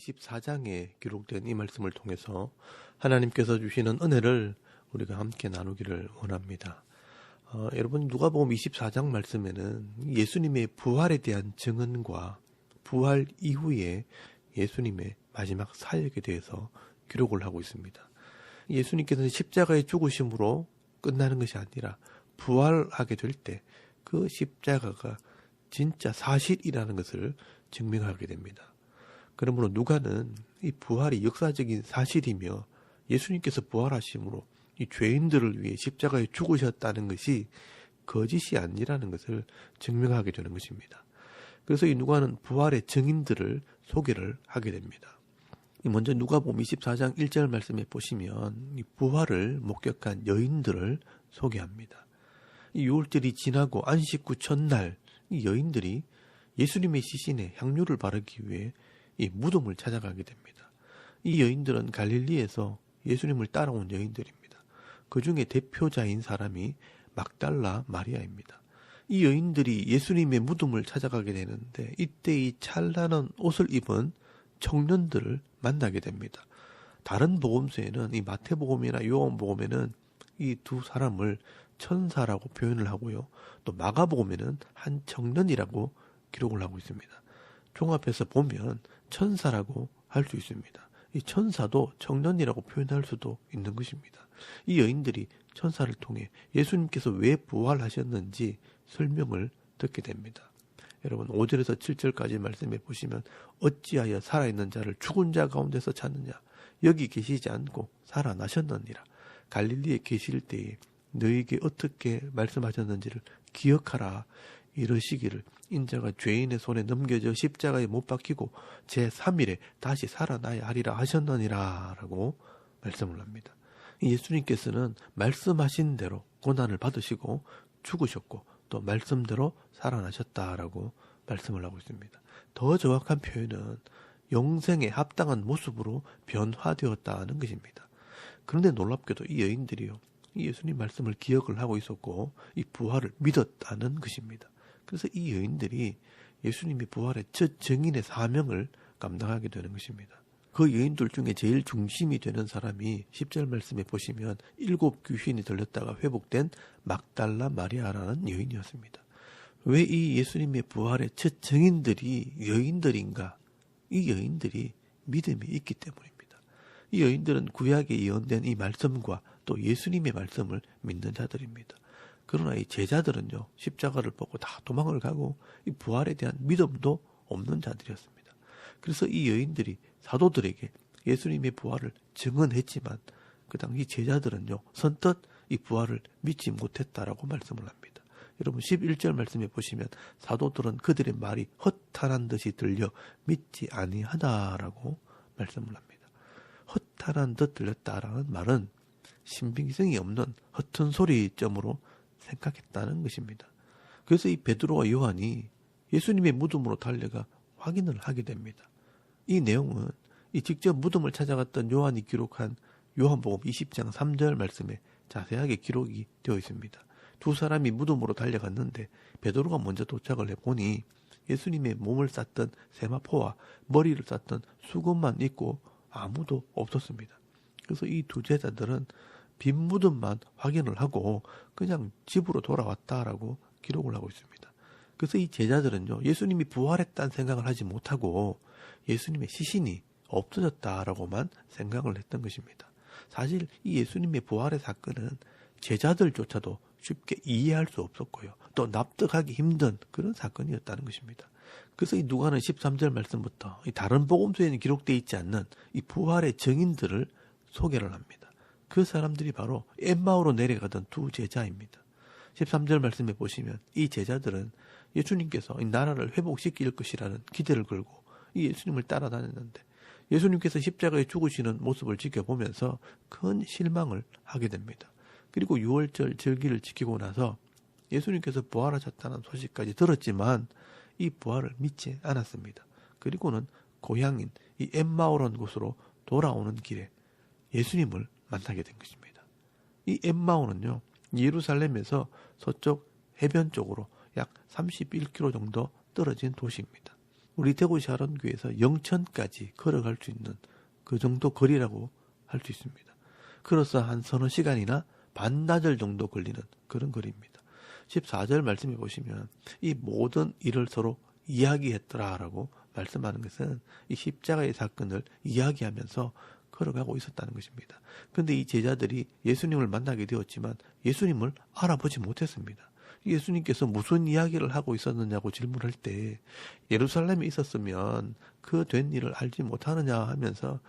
24장에 기록된 이 말씀을 통해서 하나님께서 주시는 은혜를 우리가 함께 나누기를 원합니다. 여러분, 누가복음 24장 말씀에는 예수님의 부활에 대한 증언과 부활 이후에 예수님의 마지막 사역에 대해서 기록을 하고 있습니다. 예수님께서는 십자가의 죽으심으로 끝나는 것이 아니라 부활하게 될 때 그 십자가가 진짜 사실이라는 것을 증명하게 됩니다. 그러므로 누가는 이 부활이 역사적인 사실이며 예수님께서 부활하심으로 이 죄인들을 위해 십자가에 죽으셨다는 것이 거짓이 아니라는 것을 증명하게 되는 것입니다. 그래서 이 누가는 부활의 증인들을 소개를 하게 됩니다. 먼저 누가복음 24장 1절 말씀에 보시면 이 부활을 목격한 여인들을 소개합니다. 이 6월절이 지나고 안식 후 첫날 이 여인들이 예수님의 시신에 향유를 바르기 위해 이 무덤을 찾아가게 됩니다. 이 여인들은 갈릴리에서 예수님을 따라온 여인들입니다. 그 중에 대표자인 사람이 막달라 마리아입니다. 이 여인들이 예수님의 무덤을 찾아가게 되는데 이때 이 찬란한 옷을 입은 청년들을 만나게 됩니다. 다른 복음서에는 이 마태복음이나 요한복음에는 이 두 사람을 천사라고 표현을 하고요. 또 마가복음에는 한 청년이라고 기록을 하고 있습니다. 종합해서 보면 천사라고 할 수 있습니다. 이 천사도 청년이라고 표현할 수도 있는 것입니다. 이 여인들이 천사를 통해 예수님께서 왜 부활하셨는지 설명을 듣게 됩니다. 여러분 5절에서 7절까지 말씀해 보시면 어찌하여 살아있는 자를 죽은 자 가운데서 찾느냐 여기 계시지 않고 살아나셨느니라. 갈릴리에 계실 때에 너희에게 어떻게 말씀하셨는지를 기억하라. 이러시기를 인자가 죄인의 손에 넘겨져 십자가에 못 박히고 제3일에 다시 살아나야 하리라 하셨느니라 라고 말씀을 합니다. 예수님께서는 말씀하신 대로 고난을 받으시고 죽으셨고 또 말씀대로 살아나셨다라고 말씀을 하고 있습니다. 더 정확한 표현은 영생에 합당한 모습으로 변화되었다는 것입니다. 그런데 놀랍게도 이 여인들이요, 이 예수님 말씀을 기억을 하고 있었고 이 부활을 믿었다는 것입니다. 그래서 이 여인들이 예수님의 부활의 첫 증인의 사명을 감당하게 되는 것입니다. 그 여인들 중에 제일 중심이 되는 사람이 10절 말씀에 보시면 7 귀신이 들렸다가 회복된 막달라 마리아라는 여인이었습니다. 왜 이 예수님의 부활의 첫 증인들이 여인들인가? 이 여인들이 믿음이 있기 때문입니다. 이 여인들은 구약에 예언된 이 말씀과 또 예수님의 말씀을 믿는 자들입니다. 그러나 이 제자들은요, 십자가를 보고 다 도망을 가고 이 부활에 대한 믿음도 없는 자들이었습니다. 그래서 이 여인들이 사도들에게 예수님의 부활을 증언했지만 그 당시 제자들은요, 선뜻 이 부활을 믿지 못했다라고 말씀을 합니다. 여러분 11절 말씀에 보시면 사도들은 그들의 말이 허탄한 듯이 들려 믿지 아니하다라고 말씀을 합니다. 허탄한 듯 들렸다라는 말은 신빙성이 없는 허튼 소리점으로 생각했다는 것입니다. 그래서 이 베드로와 요한이 예수님의 무덤으로 달려가 확인을 하게 됩니다. 이 내용은 이 직접 무덤을 찾아갔던 요한이 기록한 요한복음 20장 3절 말씀에 자세하게 기록이 되어 있습니다. 두 사람이 무덤으로 달려갔는데 베드로가 먼저 도착을 해보니 예수님의 몸을 쌌던 세마포와 머리를 쌌던 수건만 있고 아무도 없었습니다. 그래서 이 두 제자들은 빈 무덤만 확인을 하고 그냥 집으로 돌아왔다라고 기록을 하고 있습니다. 그래서 이 제자들은요, 예수님이 부활했다는 생각을 하지 못하고 예수님의 시신이 없어졌다라고만 생각을 했던 것입니다. 사실 이 예수님의 부활의 사건은 제자들조차도 쉽게 이해할 수 없었고요. 또 납득하기 힘든 그런 사건이었다는 것입니다. 그래서 이 누가는 13절 말씀부터 이 다른 복음서에는 기록되어 있지 않는 이 부활의 증인들을 소개를 합니다. 그 사람들이 바로 엠마오로 내려가던 두 제자입니다. 13절 말씀에 보시면 이 제자들은 예수님께서 이 나라를 회복시킬 것이라는 기대를 걸고 이 예수님을 따라다녔는데 예수님께서 십자가에 죽으시는 모습을 지켜보면서 큰 실망을 하게 됩니다. 그리고 6월절 절기를 지키고 나서 예수님께서 부활하셨다는 소식까지 들었지만 이 부활을 믿지 않았습니다. 그리고는 고향인 이 엠마오라는 곳으로 돌아오는 길에 예수님을 만나게 된 것입니다. 이 엠마오는요, 예루살렘에서 서쪽 해변 쪽으로 약 31km 정도 떨어진 도시입니다. 우리 대구 샤론교에서 영천까지 걸어갈 수 있는 그 정도 거리라고 할 수 있습니다. 걸어서 한 서너 시간이나 반나절 정도 걸리는 그런 거리입니다. 14절 말씀해 보시면 이 모든 일을 서로 이야기했더라라고 말씀하는 것은 이 십자가의 사건을 이야기하면서 걸어가고 있었다는 것입니다. 그런데 이 제자들이 예수님을 만나게 되었지만 예수님을 알아보지 못했습니다. 예수님께서 무슨 이야기를 하고 있었느냐고 질문할 때 예루살렘에 있었으면 그 된 일을 알지 못하느냐 하면서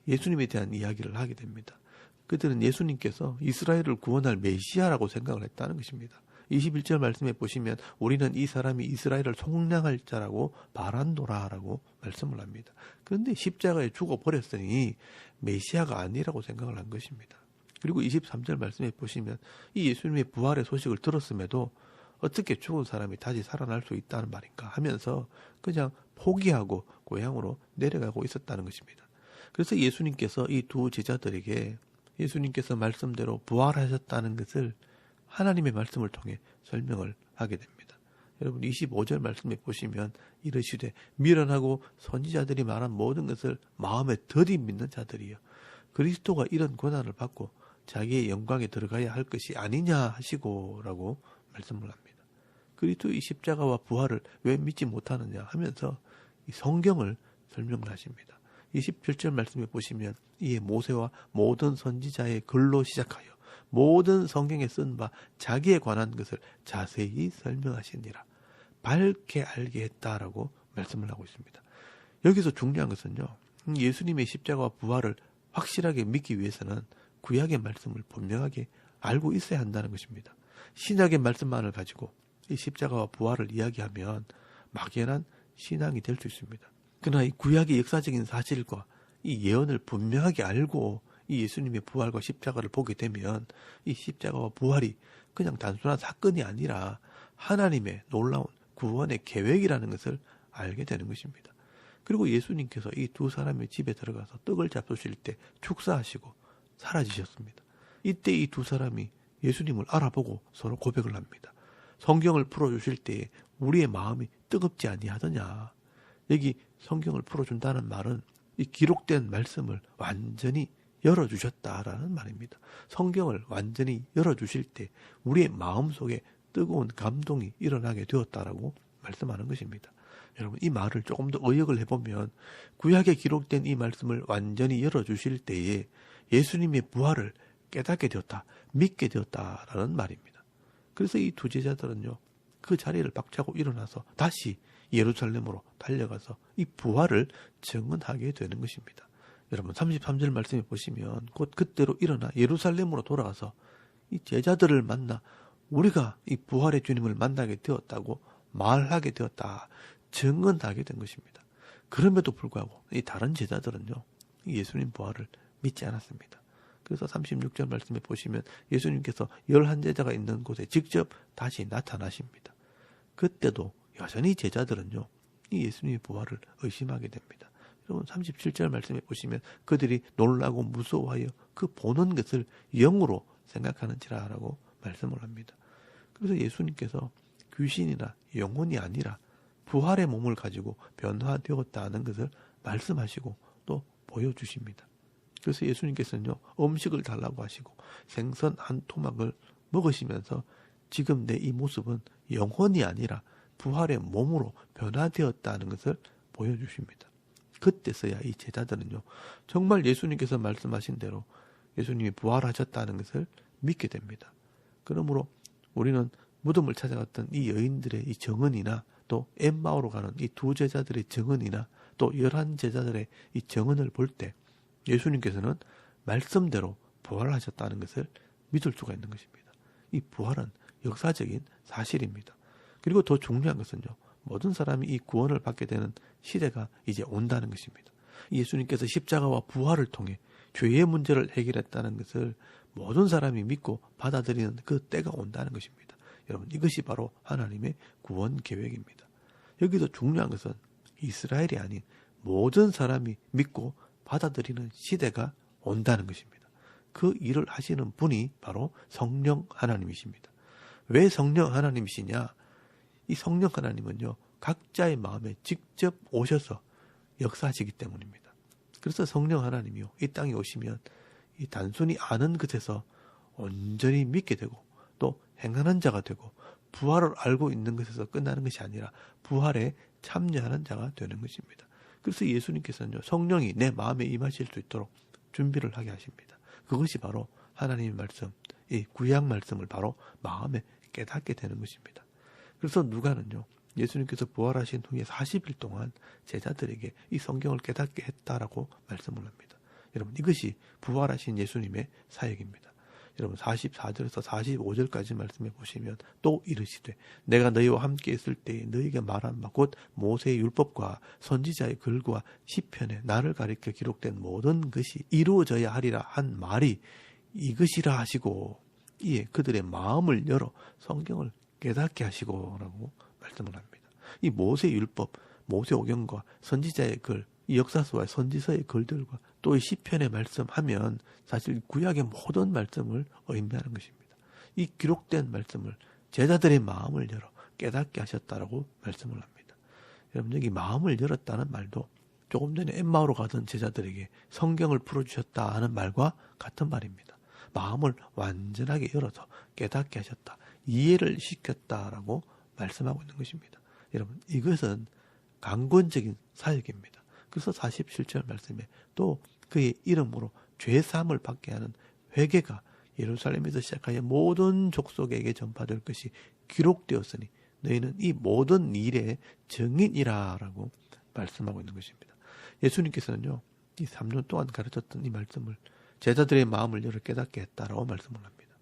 예수님에 대한 이야기를 하게 됩니다. 그들은 예수님께서 이스라엘을 구원할 메시아라고 생각을 했다는 것입니다. 21절 말씀에 보시면 우리는 이 사람이 이스라엘을 속량할 자라고 바란도라라고 말씀을 합니다. 그런데 십자가에 죽어버렸으니 메시아가 아니라고 생각을 한 것입니다. 그리고 23절 말씀에 보시면 이 예수님의 부활의 소식을 들었음에도 어떻게 죽은 사람이 다시 살아날 수 있다는 말인가 하면서 그냥 포기하고 고향으로 내려가고 있었다는 것입니다. 그래서 예수님께서 이 두 제자들에게 예수님께서 말씀대로 부활하셨다는 것을 하나님의 말씀을 통해 설명을 하게 됩니다. 여러분 25절 말씀에 보시면 이르시되 미련하고 선지자들이 말한 모든 것을 마음에 더디 믿는 자들이여 그리스도가 이런 고난을 받고 자기의 영광에 들어가야 할 것이 아니냐 하시고 라고 말씀을 합니다. 그리스도의 십자가와 부활을 왜 믿지 못하느냐 하면서 이 성경을 설명을 하십니다. 27절 말씀에 보시면 이에 모세와 모든 선지자의 글로 시작하여 모든 성경에 쓴 바 자기에 관한 것을 자세히 설명하시니라. 밝게 알게 했다라고 말씀을 하고 있습니다. 여기서 중요한 것은요. 예수님의 십자가와 부활을 확실하게 믿기 위해서는 구약의 말씀을 분명하게 알고 있어야 한다는 것입니다. 신약의 말씀만을 가지고 이 십자가와 부활을 이야기하면 막연한 신앙이 될 수 있습니다. 그러나 이 구약의 역사적인 사실과 이 예언을 분명하게 알고 이 예수님의 부활과 십자가를 보게 되면 이 십자가와 부활이 그냥 단순한 사건이 아니라 하나님의 놀라운 구원의 계획이라는 것을 알게 되는 것입니다. 그리고 예수님께서 이 두 사람의 집에 들어가서 떡을 잡수실 때 축사하시고 사라지셨습니다. 이때 이 두 사람이 예수님을 알아보고 서로 고백을 합니다. 성경을 풀어주실 때에 우리의 마음이 뜨겁지 아니하더냐. 여기 성경을 풀어준다는 말은 이 기록된 말씀을 완전히 열어주셨다라는 말입니다. 성경을 완전히 열어주실 때 우리의 마음속에 뜨거운 감동이 일어나게 되었다라고 말씀하는 것입니다. 여러분 이 말을 조금 더 의역을 해보면 구약에 기록된 이 말씀을 완전히 열어주실 때에 예수님의 부활을 깨닫게 되었다, 믿게 되었다라는 말입니다. 그래서 이 두 제자들은요 그 자리를 박차고 일어나서 다시 예루살렘으로 달려가서 이 부활을 증언하게 되는 것입니다. 여러분 33절 말씀에 보시면 곧 그때로 일어나 예루살렘으로 돌아가서 이 제자들을 만나 우리가 이 부활의 주님을 만나게 되었다고 말하게 되었다, 증언하게 된 것입니다. 그럼에도 불구하고 이 다른 제자들은요 예수님 부활을 믿지 않았습니다. 그래서 36절 말씀에 보시면 예수님께서 11제자가 있는 곳에 직접 다시 나타나십니다. 그때도 여전히 제자들은요 이 예수님의 부활을 의심하게 됩니다. 여러분 37절 말씀에 보시면 그들이 놀라고 무서워하여 그 보는 것을 영으로 생각하는지라라고 말씀을 합니다. 그래서 예수님께서 귀신이나 영혼이 아니라 부활의 몸을 가지고 변화되었다는 것을 말씀하시고 또 보여주십니다. 그래서 예수님께서는요 음식을 달라고 하시고 생선 한 토막을 먹으시면서 지금 내 이 모습은 영혼이 아니라 부활의 몸으로 변화되었다는 것을 보여주십니다. 그때서야 이 제자들은요 정말 예수님께서 말씀하신 대로 예수님이 부활하셨다는 것을 믿게 됩니다. 그러므로 우리는 무덤을 찾아갔던 이 여인들의 이 증언이나 또 엠마오로 가는 이 두 제자들의 증언이나 또 11제자들의 이 증언을 볼 때 예수님께서는 말씀대로 부활하셨다는 것을 믿을 수가 있는 것입니다. 이 부활은 역사적인 사실입니다. 그리고 더 중요한 것은요 모든 사람이 이 구원을 받게 되는 시대가 이제 온다는 것입니다. 예수님께서 십자가와 부활을 통해 죄의 문제를 해결했다는 것을 모든 사람이 믿고 받아들이는 그 때가 온다는 것입니다. 여러분 이것이 바로 하나님의 구원 계획입니다. 여기서 중요한 것은 이스라엘이 아닌 모든 사람이 믿고 받아들이는 시대가 온다는 것입니다. 그 일을 하시는 분이 바로 성령 하나님이십니다. 왜 성령 하나님이시냐? 이 성령 하나님은요 각자의 마음에 직접 오셔서 역사하시기 때문입니다. 그래서 성령 하나님이요, 이 땅에 오시면 이 단순히 아는 것에서 온전히 믿게 되고 또 행하는 자가 되고 부활을 알고 있는 것에서 끝나는 것이 아니라 부활에 참여하는 자가 되는 것입니다. 그래서 예수님께서는요, 성령이 내 마음에 임하실 수 있도록 준비를 하게 하십니다. 그것이 바로 하나님의 말씀, 이 구약 말씀을 바로 마음에 깨닫게 되는 것입니다. 그래서 누가는요, 예수님께서 부활하신 후에 40일 동안 제자들에게 이 성경을 깨닫게 했다라고 말씀을 합니다. 여러분, 이것이 부활하신 예수님의 사역입니다. 여러분, 44절에서 45절까지 말씀해 보시면 또 이르시되 내가 너희와 함께 있을 때에 너희에게 말한 바 곧 모세의 율법과 선지자의 글과 시편에 나를 가리켜 기록된 모든 것이 이루어져야 하리라 한 말이 이것이라 하시고, 이에 그들의 마음을 열어 성경을 깨닫게 하시고 라고 말씀을 합니다. 이 모세의 율법, 모세오경과 선지자의 글, 이 역사서와 선지서의 글들과 또 이 시편의 말씀하면 사실 구약의 모든 말씀을 의미하는 것입니다. 이 기록된 말씀을 제자들의 마음을 열어 깨닫게 하셨다라고 말씀을 합니다. 여러분, 여기 마음을 열었다는 말도 조금 전에 엠마오로 가던 제자들에게 성경을 풀어주셨다 하는 말과 같은 말입니다. 마음을 완전하게 열어서 깨닫게 하셨다, 이해를 시켰다라고 말씀하고 있는 것입니다. 여러분, 이것은 강권적인 사역입니다. 그래서 47절 말씀에 또 그의 이름으로 죄사함을 받게 하는 회개가 예루살렘에서 시작하여 모든 족속에게 전파될 것이 기록되었으니 너희는 이 모든 일의 증인이라 라고 말씀하고 있는 것입니다. 예수님께서는요, 이 3년 동안 가르쳤던 이 말씀을 제자들의 마음을 열어 깨닫게 했다라고 말씀을 합니다.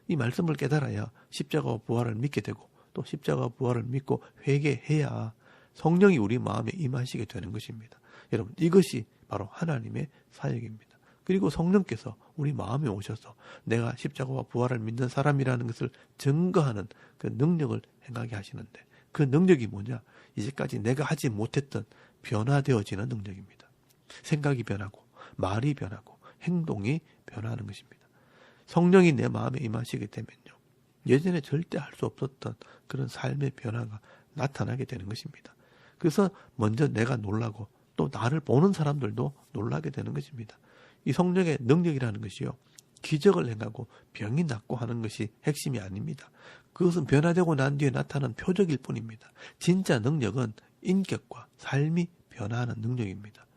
이 말씀을 깨달아야 십자가와 부활을 믿게 되고 또 십자가와 부활을 믿고 회개해야 성령이 우리 마음에 임하시게 되는 것입니다. 여러분, 이것이 바로 하나님의 사역입니다. 그리고 성령께서 우리 마음에 오셔서 내가 십자가와 부활을 믿는 사람이라는 것을 증거하는 그 능력을 행하게 하시는데, 그 능력이 뭐냐? 이제까지 내가 하지 못했던 변화되어지는 능력입니다. 생각이 변하고 말이 변하고 행동이 변화하는 것입니다. 성령이 내 마음에 임하시게 되면요, 예전에 절대 할 수 없었던 그런 삶의 변화가 나타나게 되는 것입니다. 그래서 먼저 내가 놀라고 또 나를 보는 사람들도 놀라게 되는 것입니다. 이 성령의 능력이라는 것이요, 기적을 행하고 병이 낫고 하는 것이 핵심이 아닙니다. 그것은 변화되고 난 뒤에 나타나는 표적일 뿐입니다. 진짜 능력은 인격과 삶이 변화하는 능력입니다.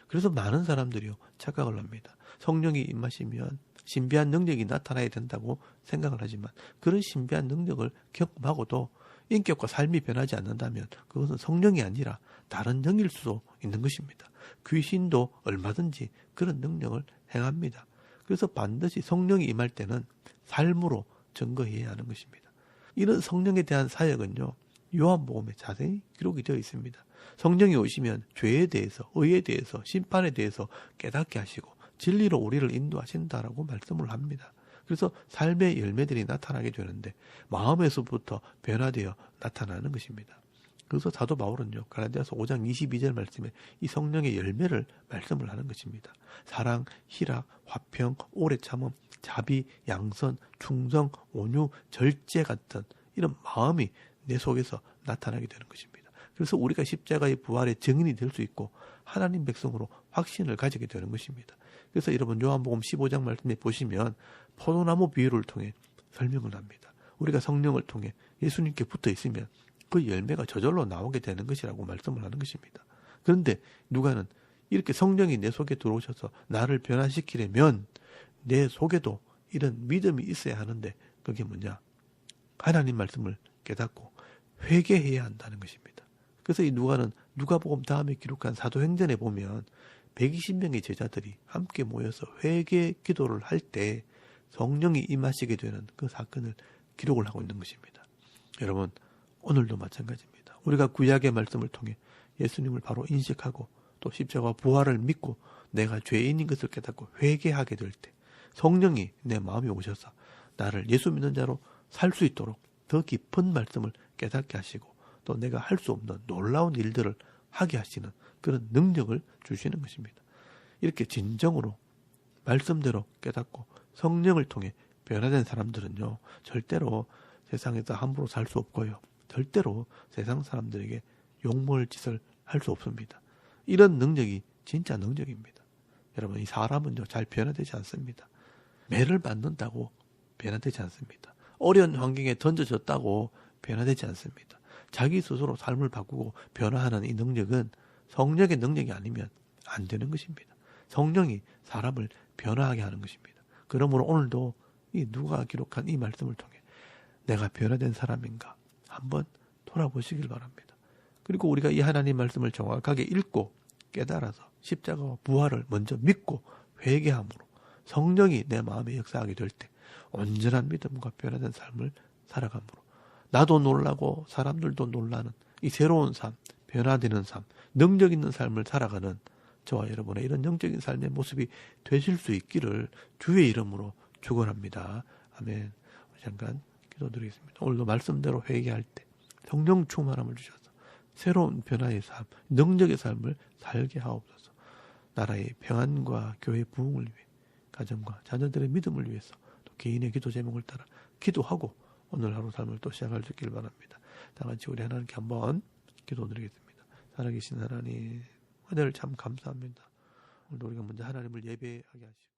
그래서 많은 사람들이요, 착각을 합니다. 성령이 임하시면 신비한 능력이 나타나야 된다고 생각을 하지만 그런 신비한 능력을 경험하고도 인격과 삶이 변하지 않는다면 그것은 성령이 아니라 다른 영일 수도 있는 것입니다. 귀신도 얼마든지 그런 능력을 행합니다. 그래서 반드시 성령이 임할 때는 삶으로 증거해야 하는 것입니다. 이런 성령에 대한 사역은요, 요한복음에 자세히 기록이 되어 있습니다. 성령이 오시면 죄에 대해서, 의에 대해서, 심판에 대해서 깨닫게 하시고 진리로 우리를 인도하신다라고 말씀을 합니다. 그래서 삶의 열매들이 나타나게 되는데 마음에서부터 변화되어 나타나는 것입니다. 그래서 사도 바울은요, 갈라디아서 5장 22절 말씀에 이 성령의 열매를 말씀을 하는 것입니다. 사랑, 희락, 화평, 오래 참음, 자비, 양선, 충성, 온유, 절제 같은 이런 마음이 내 속에서 나타나게 되는 것입니다. 그래서 우리가 십자가의 부활의 증인이 될 수 있고 하나님 백성으로 확신을 가지게 되는 것입니다. 그래서 여러분, 요한복음 15장 말씀에 보시면 포도나무 비유를 통해 설명을 합니다. 우리가 성령을 통해 예수님께 붙어 있으면 그 열매가 저절로 나오게 되는 것이라고 말씀을 하는 것입니다. 그런데 누가는 이렇게 성령이 내 속에 들어오셔서 나를 변화시키려면 내 속에도 이런 믿음이 있어야 하는데 그게 뭐냐? 하나님 말씀을 깨닫고 회개해야 한다는 것입니다. 그래서 이 누가는 누가복음 다음에 기록한 사도행전에 보면 120명의 제자들이 함께 모여서 회개 기도를 할 때 성령이 임하시게 되는 그 사건을 기록을 하고 있는 것입니다. 여러분, 오늘도 마찬가지입니다. 우리가 구약의 말씀을 통해 예수님을 바로 인식하고 또 십자가 부활을 믿고 내가 죄인인 것을 깨닫고 회개하게 될 때 성령이 내 마음에 오셔서 나를 예수 믿는 자로 살 수 있도록 더 깊은 말씀을 깨닫게 하시고 또 내가 할 수 없는 놀라운 일들을 하게 하시는 그런 능력을 주시는 것입니다. 이렇게 진정으로 말씀대로 깨닫고 성령을 통해 변화된 사람들은요, 절대로 세상에서 함부로 살 수 없고요, 절대로 세상 사람들에게 욕먹을 짓을 할 수 없습니다. 이런 능력이 진짜 능력입니다. 여러분, 이 사람은요, 잘 변화되지 않습니다. 매를 맞는다고 변화되지 않습니다. 어려운 환경에 던져졌다고 변화되지 않습니다. 자기 스스로 삶을 바꾸고 변화하는 이 능력은 성령의 능력이 아니면 안 되는 것입니다. 성령이 사람을 변화하게 하는 것입니다. 그러므로 오늘도 이 누가 기록한 이 말씀을 통해 내가 변화된 사람인가 한번 돌아보시길 바랍니다. 그리고 우리가 이 하나님 말씀을 정확하게 읽고 깨달아서 십자가와 부활을 먼저 믿고 회개함으로 성령이 내 마음에 역사하게 될 때 온전한 믿음과 변화된 삶을 살아가므로 나도 놀라고 사람들도 놀라는 이 새로운 삶, 변화되는 삶, 능력 있는 삶을 살아가는 저와 여러분의 이런 영적인 삶의 모습이 되실 수 있기를 주의 이름으로 축원합니다. 아멘. 잠깐 기도드리겠습니다. 오늘도 말씀대로 회개할 때 성령 충만함을 주셔서 새로운 변화의 삶, 능력의 삶을 살게 하옵소서. 나라의 평안과 교회의 부흥을 위해 가정과 자녀들의 믿음을 위해서 또 개인의 기도 제목을 따라 기도하고 오늘 하루 삶을 또 시작할 수 있길 바랍니다. 다 같이 우리 하나님께 한번 기도드리겠습니다. 살아계신 하나님, 은혜를 참 감사합니다. 오늘도 우리가 먼저 하나님을 예배하게 하시고